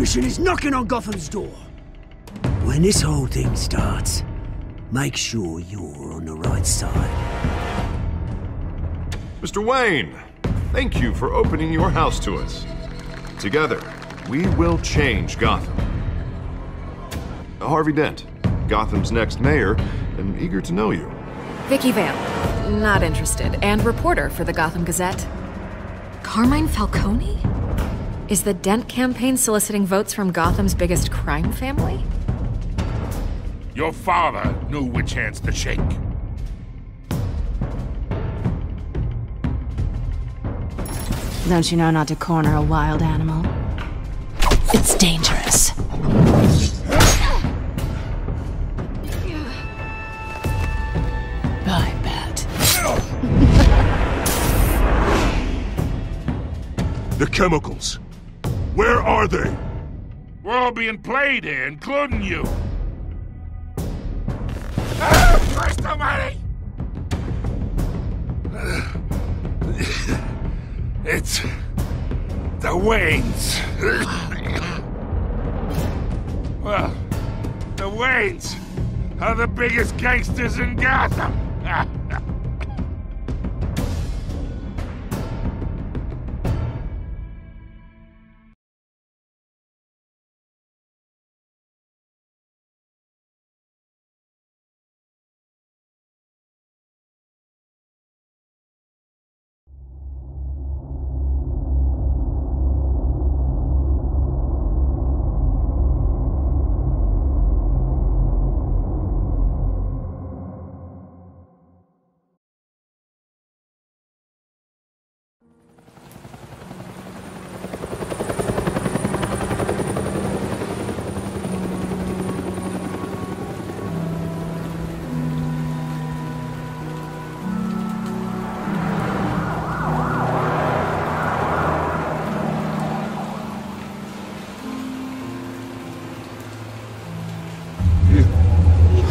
retribution is knocking on Gotham's door. When this whole thing starts, make sure you're on the right side. Mr. Wayne, thank you for opening your house to us. Together, we will change Gotham. Harvey Dent, Gotham's next mayor, and eager to know you. Vicky Vale, not interested, and reporter for the Gotham Gazette. Carmine Falcone? Is the Dent campaign soliciting votes from Gotham's biggest crime family? Your father knew which hands to shake. Don't you know not to corner a wild animal? It's dangerous. I bet. The chemicals. Where are they? We're all being played here, including you. Christ almighty! It's the Waynes. Well, the Waynes are the biggest gangsters in Gotham.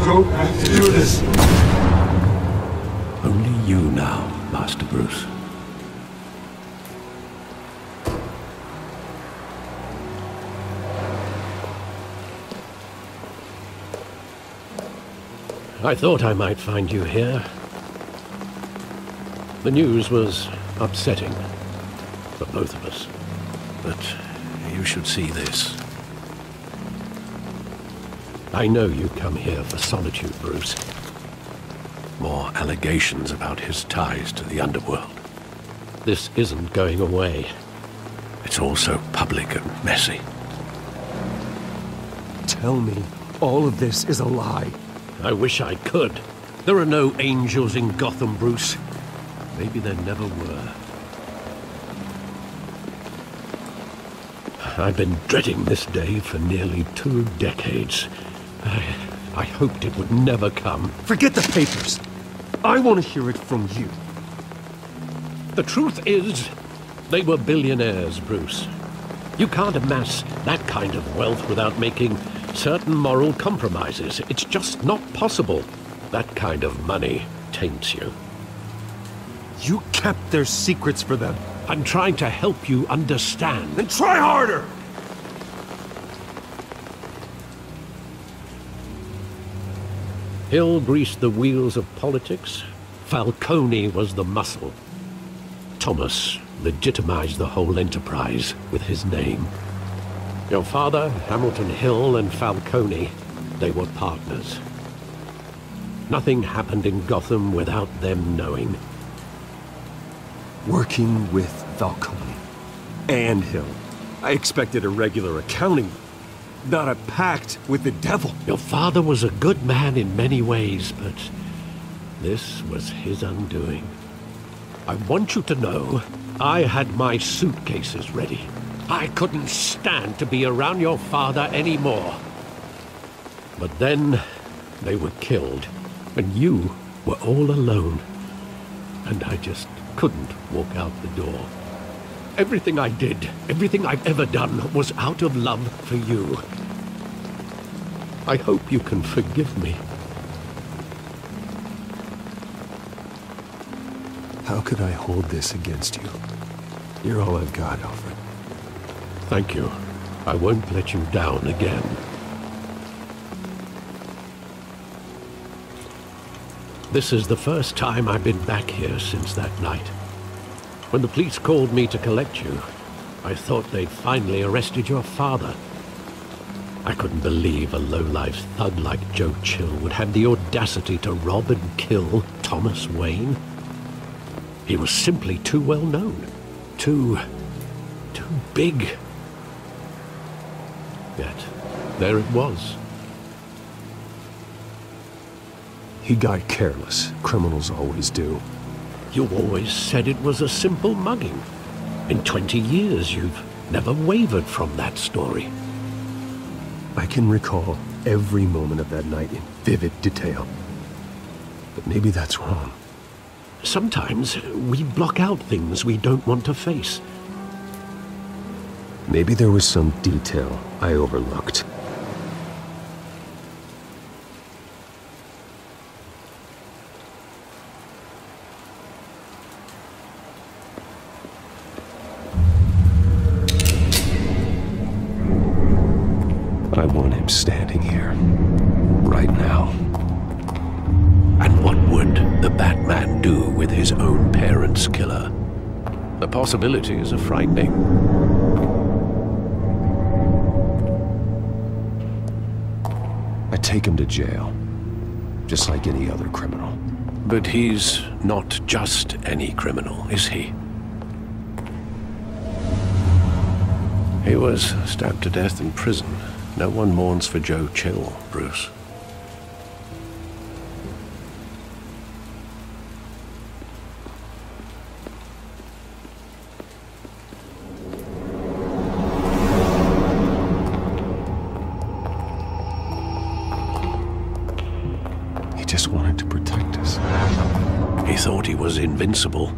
Don't have to do this. Only you now, Master Bruce. I thought I might find you here. The news was upsetting for both of us. But you should see this. I know you come here for solitude, Bruce. More allegations about his ties to the underworld. This isn't going away. It's all so public and messy. Tell me, all of this is a lie. I wish I could. There are no angels in Gotham, Bruce. Maybe there never were. I've been dreading this day for nearly 2 decades. I hoped it would never come. Forget the papers. I want to hear it from you. The truth is, they were billionaires, Bruce. You can't amass that kind of wealth without making certain moral compromises. It's just not possible. That kind of money taints you. You kept their secrets for them. I'm trying to help you understand. Then try harder! Hill greased the wheels of politics. Falcone was the muscle. Thomas legitimized the whole enterprise with his name. Your father, Hamilton Hill, and Falcone, they were partners. Nothing happened in Gotham without them knowing. Working with Falcone and Hill. I expected a regular accounting, not a pact with the devil. Your father was a good man in many ways, but this was his undoing. I want you to know, I had my suitcases ready. I couldn't stand to be around your father anymore. But then, they were killed, and you were all alone. And I just couldn't walk out the door. Everything I did, everything I've ever done, was out of love for you. I hope you can forgive me. How could I hold this against you? You're all I've got, Alfred. Thank you. I won't let you down again. This is the first time I've been back here since that night. When the police called me to collect you, I thought they'd finally arrested your father. I couldn't believe a low-life thug like Joe Chill would have the audacity to rob and kill Thomas Wayne. He was simply too well known. Too big. Yet, there it was. He got careless. Criminals always do. You always said it was a simple mugging. In 20 years, you've never wavered from that story. I can recall every moment of that night in vivid detail. But maybe that's wrong. Sometimes we block out things we don't want to face. Maybe there was some detail I overlooked. I want him standing here, right now. And what would the Batman do with his own parents' killer? The possibilities are frightening. I take him to jail, just like any other criminal. But he's not just any criminal, is he? He was stabbed to death in prison. No one mourns for Joe Chill, Bruce. He just wanted to protect us. He thought he was invincible.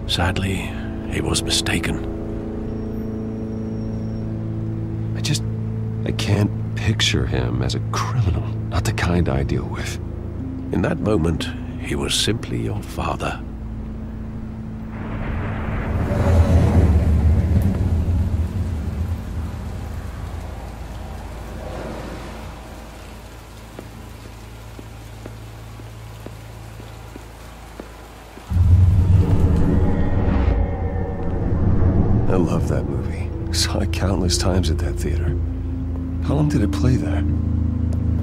Sadly, he was mistaken. I can't picture him as a criminal, not the kind I deal with. In that moment, he was simply your father. I love that movie. Saw it countless times at that theater. How long did it play there?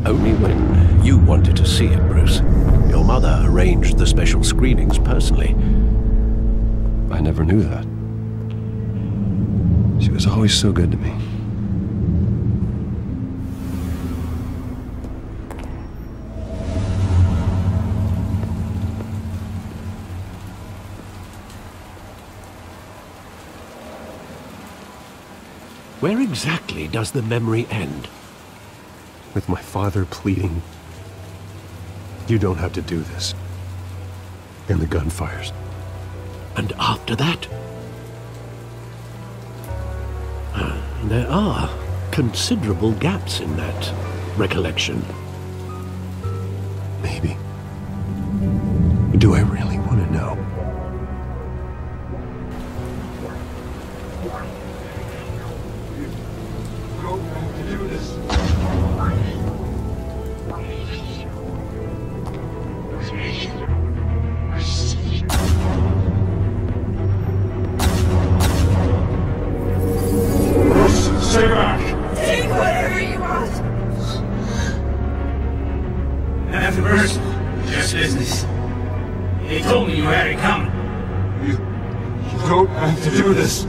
Only when you wanted to see it, Bruce. Your mother arranged the special screenings personally. I never knew that. She was always so good to me. Where exactly does the memory end? With my father pleading, "You don't have to do this." And the gun fires. And after that? There are considerable gaps in that recollection. Maybe. Do I really want to know? Stay back! Take whatever you want! Nothing personal, just business. They told me you had it coming. You don't have to do this.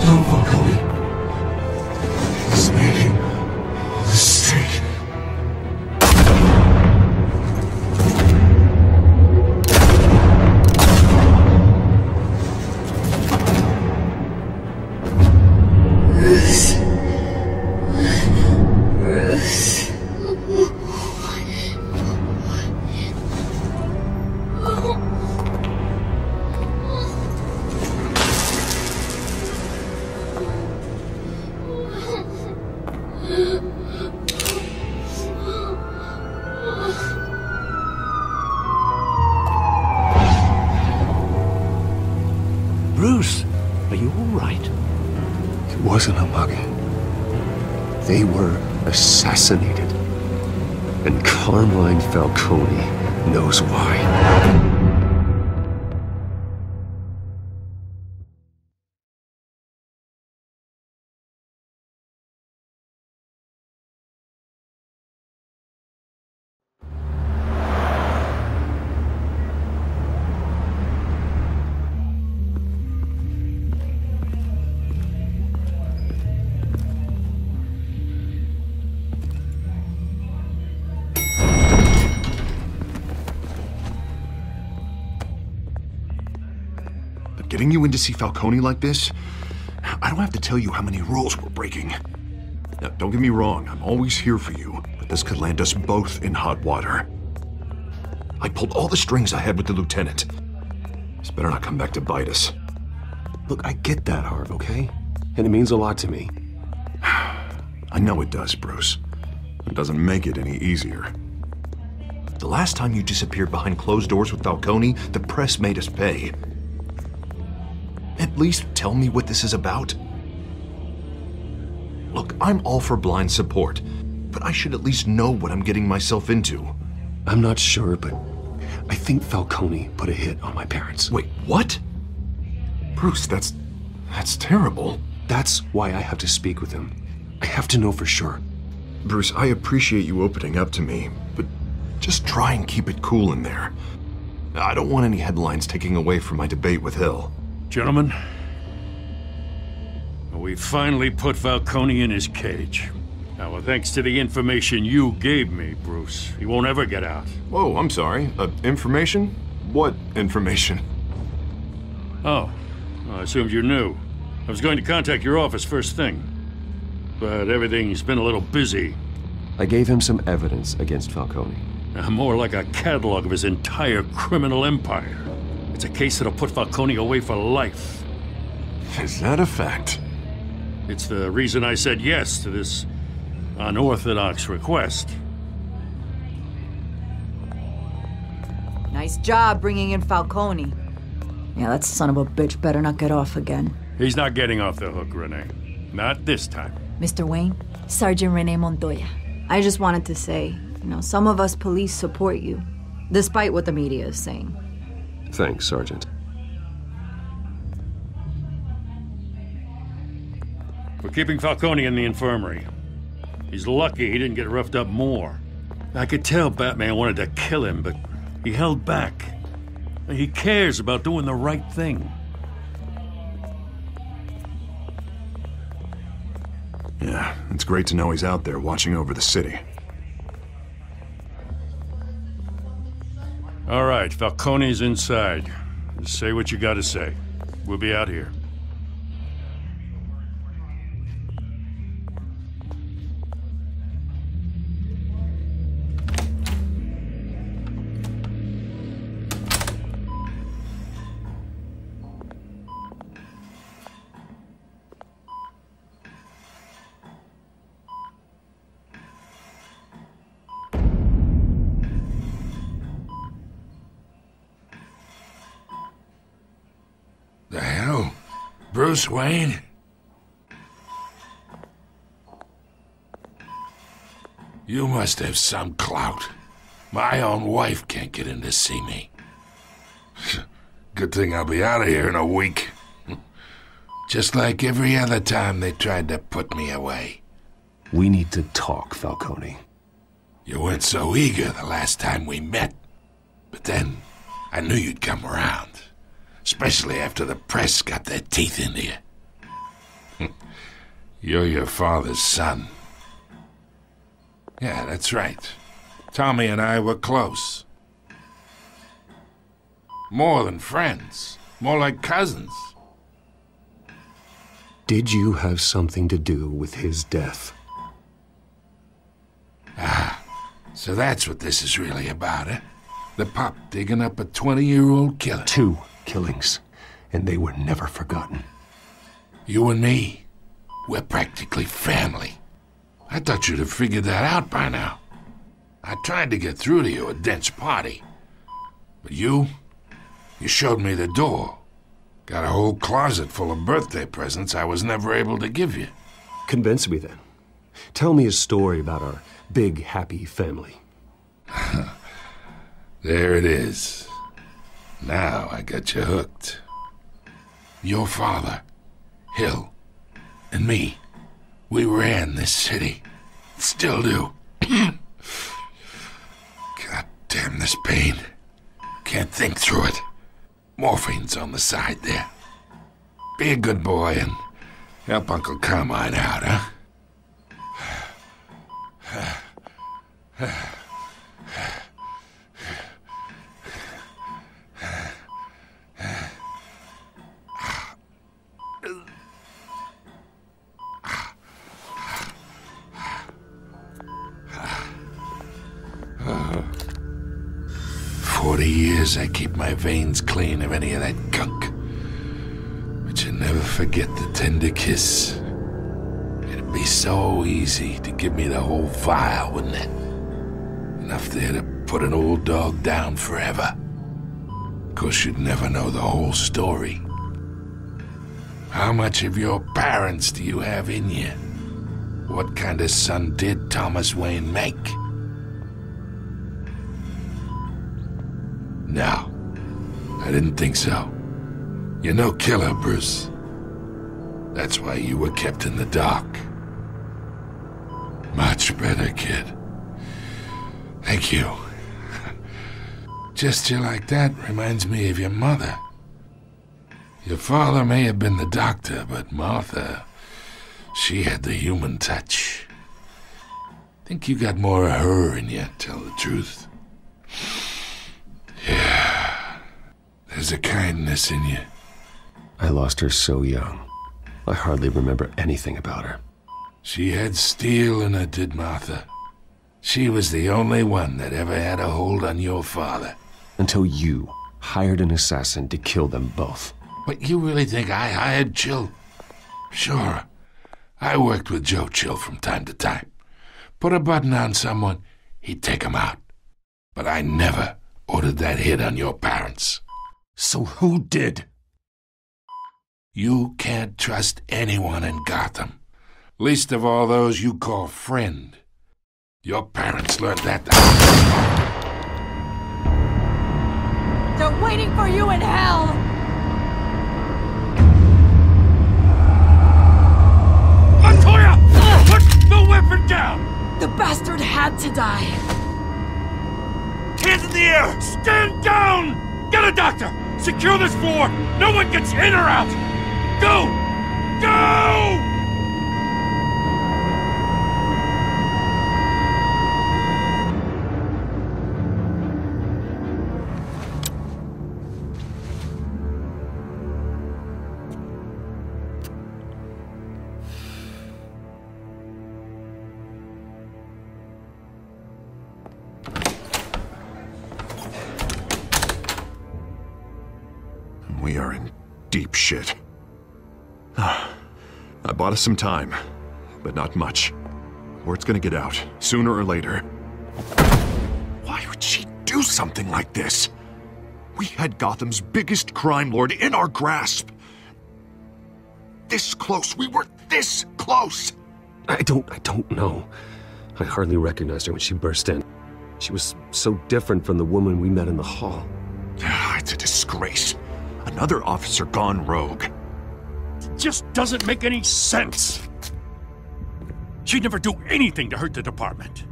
Don't follow me. He's making a mistake. Bruce. Bruce, are you all right? It wasn't a mugging. They were assassinated. And Carmine Falcone knows why. Getting you in to see Falcone like this, I don't have to tell you how many rules we're breaking. Now, don't get me wrong, I'm always here for you, but this could land us both in hot water. I pulled all the strings I had with the lieutenant. This better not come back to bite us. Look, I get that, Harv, okay? And it means a lot to me. I know it does, Bruce. It doesn't make it any easier. The last time you disappeared behind closed doors with Falcone, the press made us pay. At least tell me what this is about. Look, I'm all for blind support, but I should at least know what I'm getting myself into. I'm not sure, but I think Falcone put a hit on my parents. Wait, what? Bruce, that's terrible. That's why I have to speak with him. I have to know for sure. Bruce, I appreciate you opening up to me, but just try and keep it cool in there. I don't want any headlines taking away from my debate with Hill. Gentlemen, we finally put Falcone in his cage. Now, well, thanks to the information you gave me, Bruce, he won't ever get out. Whoa, I'm sorry. Information? What information? Oh, well, I assumed you knew. I was going to contact your office first thing, but everything's been a little busy. I gave him some evidence against Falcone. More like a catalog of his entire criminal empire. It's a case that'll put Falcone away for life. Is that a fact? It's the reason I said yes to this unorthodox request. Nice job bringing in Falcone. Yeah, that son of a bitch better not get off again. He's not getting off the hook, Renee. Not this time. Mr. Wayne, Sergeant Renee Montoya. I just wanted to say, some of us police support you, despite what the media is saying. Thanks, Sergeant. We're keeping Falcone in the infirmary. He's lucky he didn't get roughed up more. I could tell Batman wanted to kill him, but he held back. He cares about doing the right thing. Yeah, it's great to know he's out there watching over the city. All right, Falcone's inside. Just say what you gotta say. We'll be out here. The hell? Bruce Wayne? You must have some clout. My own wife can't get in to see me. Good thing I'll be out of here in a week. Just like every other time they tried to put me away. We need to talk, Falcone. You weren't so eager the last time we met. But then, I knew you'd come around. Especially after the press got their teeth into you. You're your father's son. Yeah, that's right. Tommy and I were close. More than friends. More like cousins. Did you have something to do with his death? Ah, so that's what this is really about, eh? The pup digging up a 20-year-old killer. 2 killings, and they were never forgotten. You and me, we're practically family. I thought you'd have figured that out by now. I tried to get through to you at Dent's party. But you showed me the door. Got a whole closet full of birthday presents I was never able to give you. Convince me then. Tell me a story about our big, happy family. There it is. Now I got you hooked. Your father, Hill, and me, we ran this city. Still do. God damn this pain. Can't think through it. Morphine's on the side there. Be a good boy and help Uncle Carmine out, huh? 40 years I keep my veins clean of any of that gunk. But you never forget the tender kiss. It'd be so easy to give me the whole vial, wouldn't it? Enough there to put an old dog down forever. Of course, you'd never know the whole story. How much of your parents do you have in you? What kind of son did Thomas Wayne make? No, I didn't think so. You're no killer, Bruce. That's why you were kept in the dark. Much better, kid. Thank you. Gesture like that reminds me of your mother. Your father may have been the doctor, but Martha, she had the human touch. Think you got more of her in you, tell the truth. Yeah, there's a kindness in you. I lost her so young. I hardly remember anything about her. She had steel in her, did Martha. She was the only one that ever had a hold on your father. Until you hired an assassin to kill them both. What, you really think I hired Chill? Sure. I worked with Joe Chill from time to time. Put a button on someone, he'd take him out. But I never ordered that hit on your parents. So who did? You can't trust anyone in Gotham. Least of all those you call friend. Your parents learned that. They're waiting for you in hell! Montoya! Put the weapon down! The bastard had to die. Hands in the air! Stand down! Get a doctor! Secure this floor! No one gets in or out! Go! Go! We are in deep shit. I bought us some time, but not much. Word's gonna get out, sooner or later. Why would she do something like this? We had Gotham's biggest crime lord in our grasp. This close, we were this close! I don't know. I hardly recognized her when she burst in. She was so different from the woman we met in the hall. It's a disgrace. Another officer gone rogue. It just doesn't make any sense. She'd never do anything to hurt the department.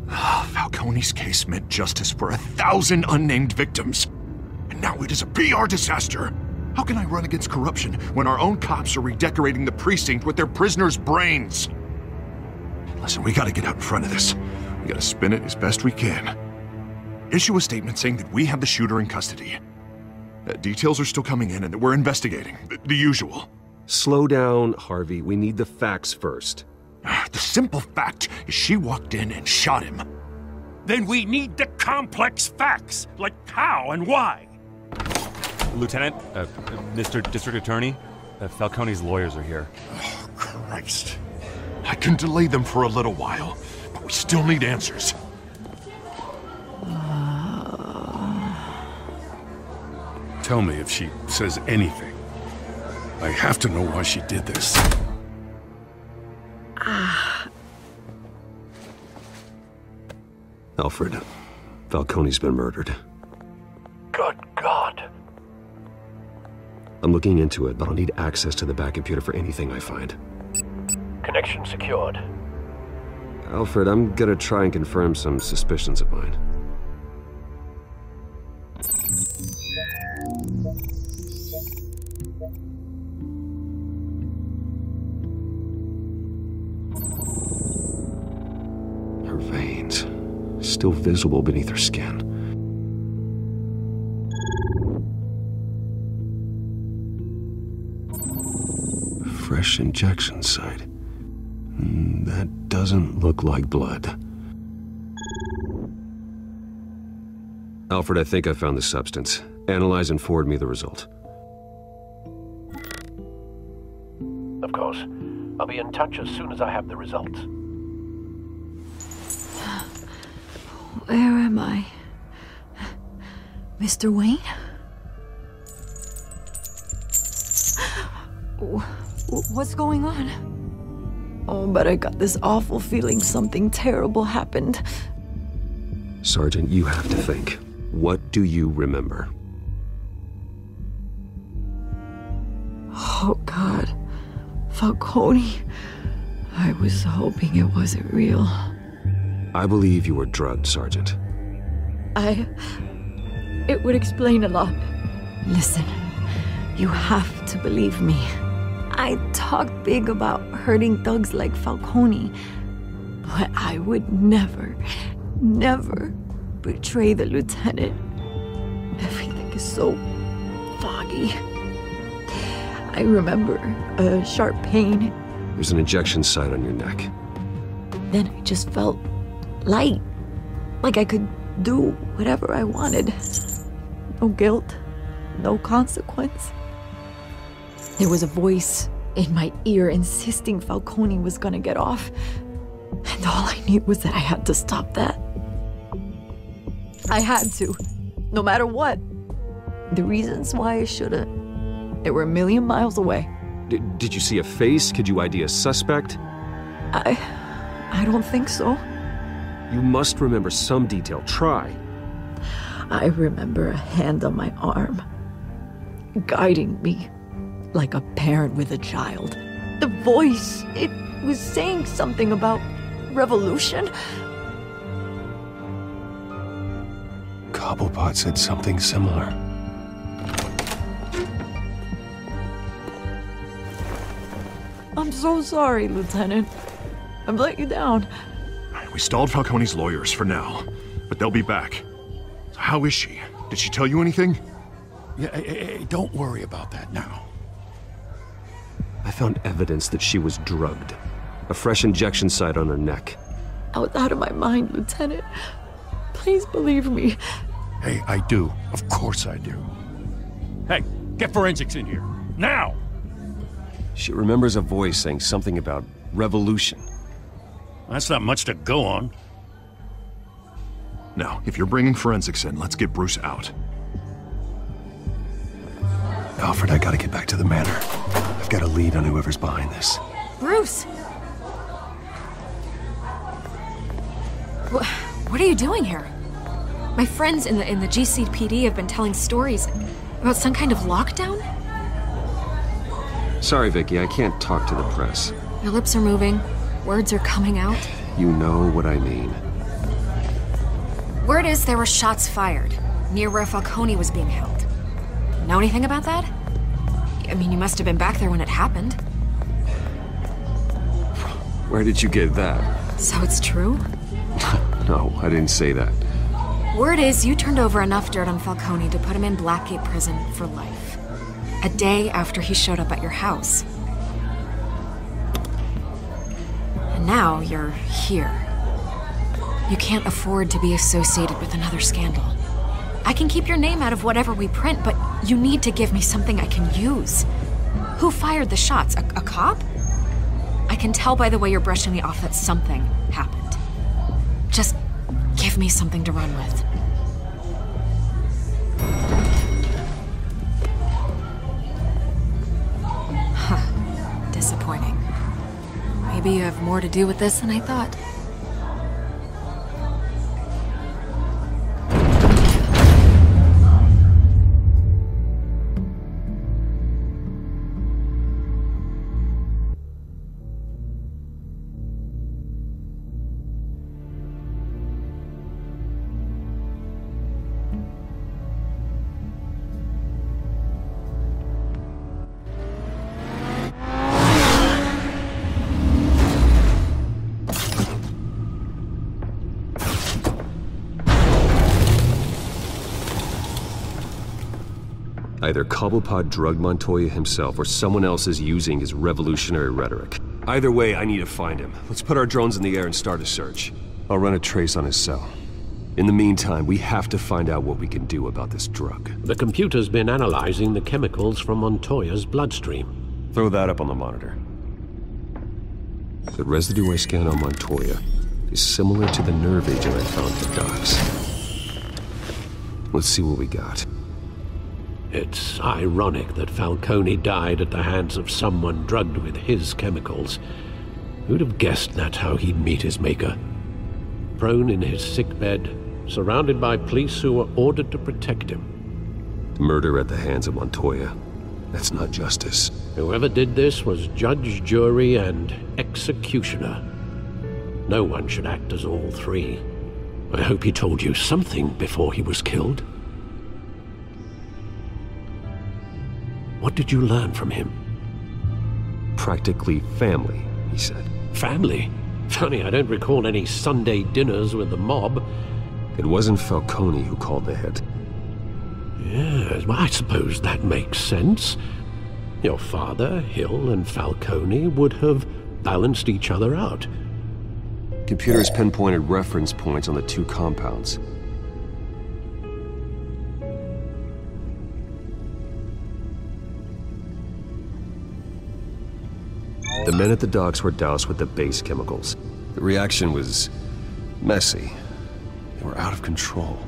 Falcone's case meant justice for 1,000 unnamed victims. And now it is a PR disaster. How can I run against corruption when our own cops are redecorating the precinct with their prisoners' brains? Listen, we gotta get out in front of this. We gotta spin it as best we can. Issue a statement saying that we have the shooter in custody. Details are still coming in and that we're investigating. The usual. Slow down, Harvey. We need the facts first. The simple fact is she walked in and shot him. Then we need the complex facts, like how and why. Lieutenant, Mr. District Attorney, Falcone's lawyers are here. Oh, Christ. I can delay them for a little while, but we still need answers. tell me if she says anything. I have to know why she did this. Alfred, Falcone's been murdered. Good God. I'm looking into it, but I'll need access to the back computer for anything I find. Connection secured. Alfred, I'm gonna try and confirm some suspicions of mine. Her veins, still visible beneath her skin. Fresh injection site. That doesn't look like blood. Alfred, I think I found the substance. Analyze and forward me the result. Of course. I'll be in touch as soon as I have the results. Where am I? Mr. Wayne? What's going on? Oh, but I got this awful feeling something terrible happened. Sergeant, you have to think. What do you remember? Oh, God. Falcone. I was hoping it wasn't real. I believe you were drugged, Sergeant. It would explain a lot. Listen, you have to believe me. I talked big about hurting thugs like Falcone, but I would never betray the lieutenant. Everything is so foggy. I remember a sharp pain. There's an injection site on your neck. Then I just felt light, like I could do whatever I wanted. No guilt, no consequence. There was a voice in my ear insisting Falcone was gonna get off. And all I knew was that I had to stop that. I had to, no matter what. The reasons why I shouldn't, they were a million miles away. Did you see a face? Could you ID a suspect? I don't think so. You must remember some detail. Try. I remember a hand on my arm, guiding me like a parent with a child. The voice, it was saying something about revolution. Cobblepot said something similar. I'm so sorry, Lieutenant. I've let you down. We stalled Falcone's lawyers for now, but they'll be back. How is she? Did she tell you anything? Yeah, hey, don't worry about that now. I found evidence that she was drugged. A fresh injection site on her neck. I was out of my mind, Lieutenant. Please believe me. Hey, I do. Of course I do. Hey, get forensics in here. Now! She remembers a voice saying something about revolution. That's not much to go on. Now, if you're bringing forensics in, let's get Bruce out. Alfred, I gotta get back to the manor. I've got a lead on whoever's behind this. Bruce! What are you doing here? My friends in the GCPD have been telling stories about some kind of lockdown? Sorry, Vicky, I can't talk to the press. Your lips are moving. Words are coming out. You know what I mean. Word is there were shots fired near where Falcone was being held. Know anything about that? I mean, you must have been back there when it happened. Where did you get that? So it's true? No, I didn't say that. Word is you turned over enough dirt on Falcone to put him in Blackgate Prison for life. A day after he showed up at your house. And now you're here. You can't afford to be associated with another scandal. I can keep your name out of whatever we print, but you need to give me something I can use. Who fired the shots? A cop? I can tell by the way you're brushing me off that something happened. Just give me something to run with. maybe you have more to do with this than I thought. Either Cobblepot drugged Montoya himself, or someone else is using his revolutionary rhetoric. Either way, I need to find him. Let's put our drones in the air and start a search. I'll run a trace on his cell. In the meantime, we have to find out what we can do about this drug. The computer's been analyzing the chemicals from Montoya's bloodstream. Throw that up on the monitor. The residue I scanned on Montoya is similar to the nerve agent I found at the docks. Let's see what we got. It's ironic that Falcone died at the hands of someone drugged with his chemicals. Who'd have guessed that's how he'd meet his maker? Prone in his sickbed, surrounded by police who were ordered to protect him. Murder at the hands of Montoya. That's not justice. Whoever did this was judge, jury, and executioner. No one should act as all three. I hope he told you something before he was killed. What did you learn from him? Practically family, he said. Family? Funny, I don't recall any Sunday dinners with the mob. It wasn't Falcone who called the hit. Yes, well, I suppose that makes sense. Your father, Hill, and Falcone would have balanced each other out. Computer's pinpointed reference points on the two compounds. The men at the docks were doused with the base chemicals. The reaction was messy. They were out of control.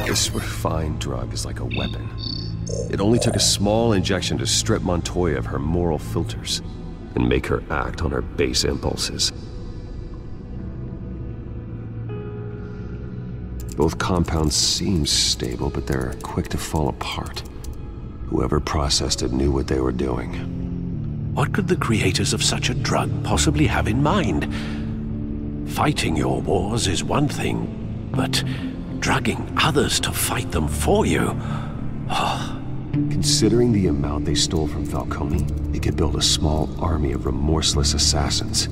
This refined drug is like a weapon. It only took a small injection to strip Montoya of her moral filters and make her act on her base impulses. Both compounds seem stable, but they're quick to fall apart. Whoever processed it knew what they were doing. What could the creators of such a drug possibly have in mind? Fighting your wars is one thing, but drugging others to fight them for you? Oh. Considering the amount they stole from Falcone, they could build a small army of remorseless assassins.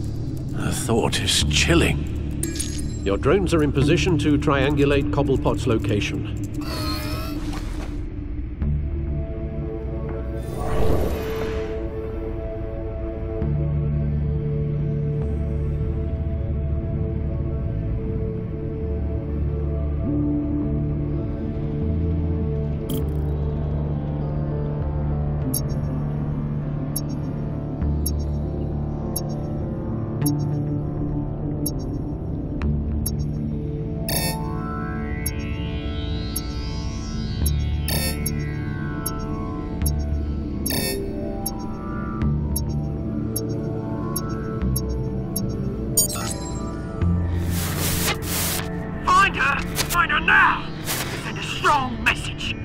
The thought is chilling. Your drones are in position to triangulate Cobblepot's location. Find her now! Send a strong message!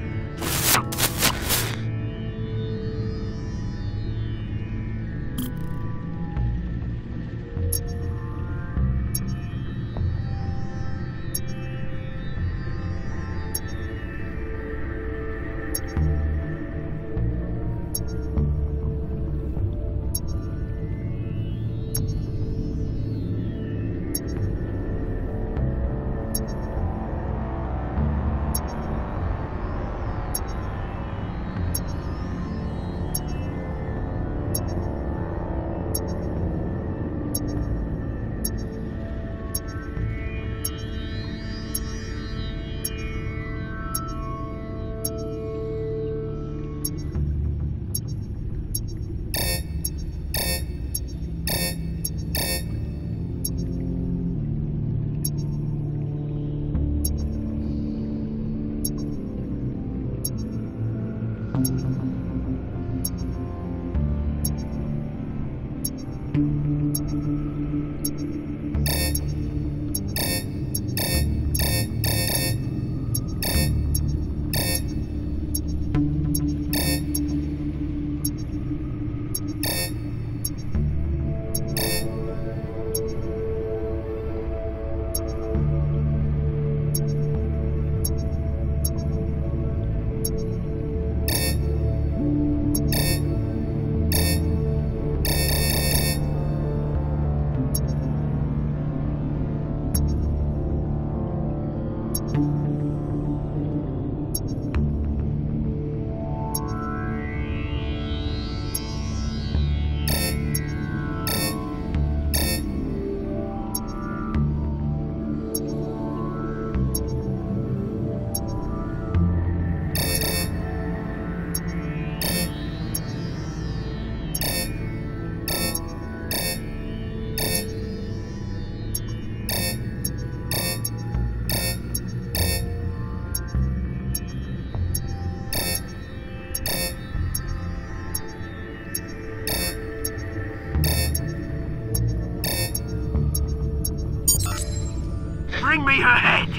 Bring me her head!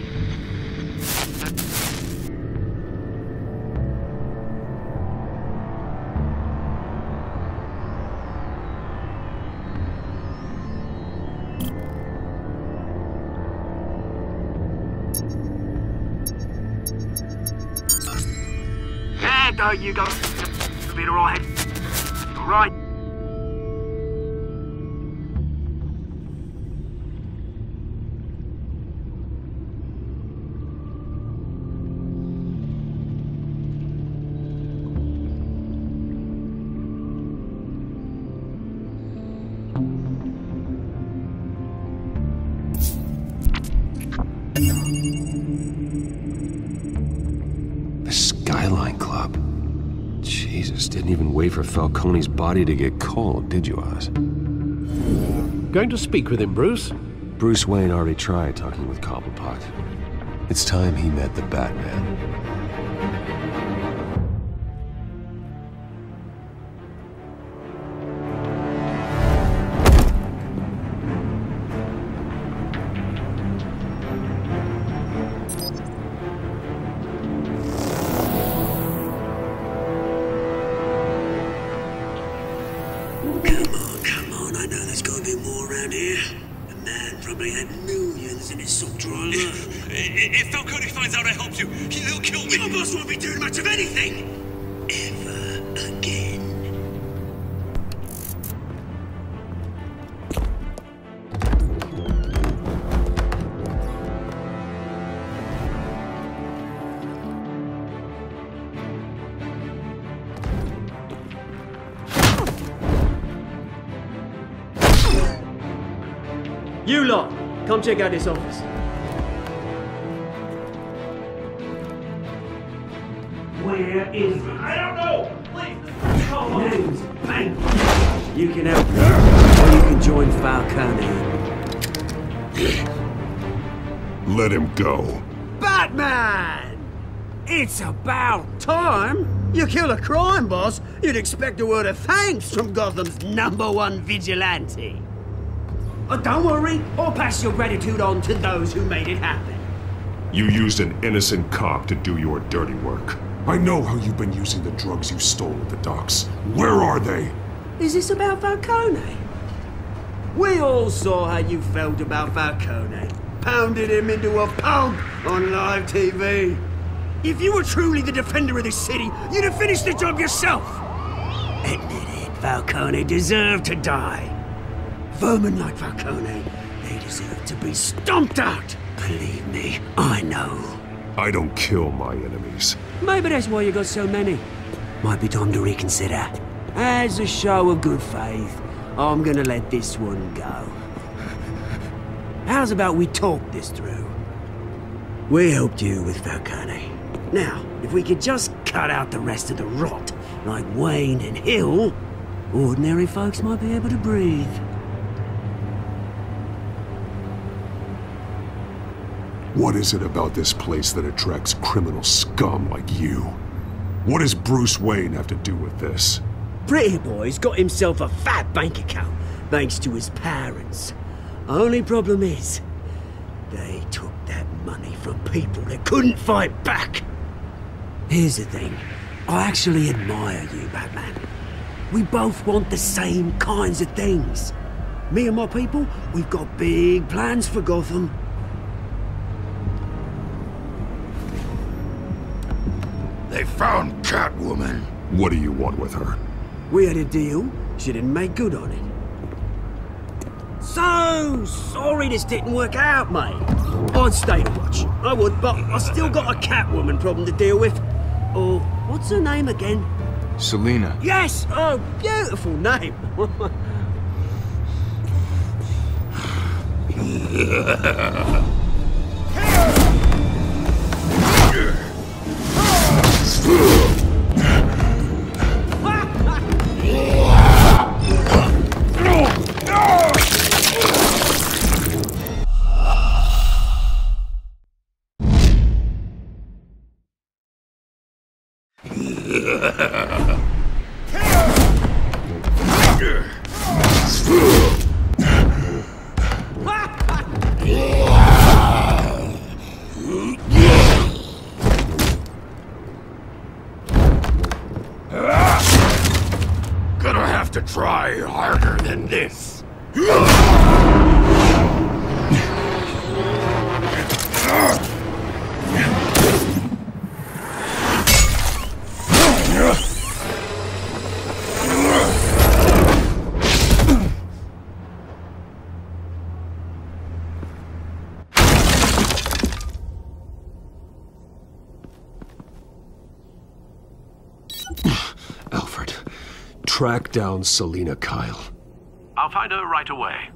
There, don't you go. It'll be alright. Alright. The Skyline Club. Jesus, didn't even wait for Falcone's body to get cold, did you, Oz? Going to speak with him, Bruce? Bruce Wayne already tried talking with Cobblepot. It's time he met the Batman. Come on, I know there's gotta be more around here. The man probably had millions in his sock drawer. If Falcone finds out I helped you, he'll kill me. Your boss won't be doing much of anything! Ever again. You lot, come check out this office. Where is he? I don't know. Please, come on. Name's Bank. You can help me, or you can join Falcone. Let him go. Batman! It's about time. You kill a crime boss, you'd expect a word of thanks from Gotham's #1 vigilante. But don't worry, I'll pass your gratitude on to those who made it happen. You used an innocent cop to do your dirty work. I know how you've been using the drugs you stole at the docks. Where are they? Is this about Falcone? We all saw how you felt about Falcone. Pounded him into a pulp on live TV. If you were truly the defender of this city, you'd have finished the job yourself. Admit it, Falcone deserved to die. Vermin like Falcone, they deserve to be stomped out. Believe me, I know. I don't kill my enemies. Maybe that's why you got so many. Might be time to reconsider. As a show of good faith, I'm gonna let this one go. How's about we talk this through? We helped you with Falcone. Now, if we could just cut out the rest of the rot, like Wayne and Hill, ordinary folks might be able to breathe. What is it about this place that attracts criminal scum like you? What does Bruce Wayne have to do with this? Pretty boy's got himself a fat bank account, thanks to his parents. Only problem is, they took that money from people that couldn't fight back. Here's the thing. I actually admire you, Batman. We both want the same kinds of things. Me and my people, we've got big plans for Gotham. They found Catwoman. What do you want with her? We had a deal. She didn't make good on it. So sorry this didn't work out, mate. I'd stay to watch. I would, but I still got a Catwoman problem to deal with. Oh, what's her name again? Selina. Yes! Oh, beautiful name. Gonna have to try harder than this. Alfred, track down Selina Kyle. I'll find her right away.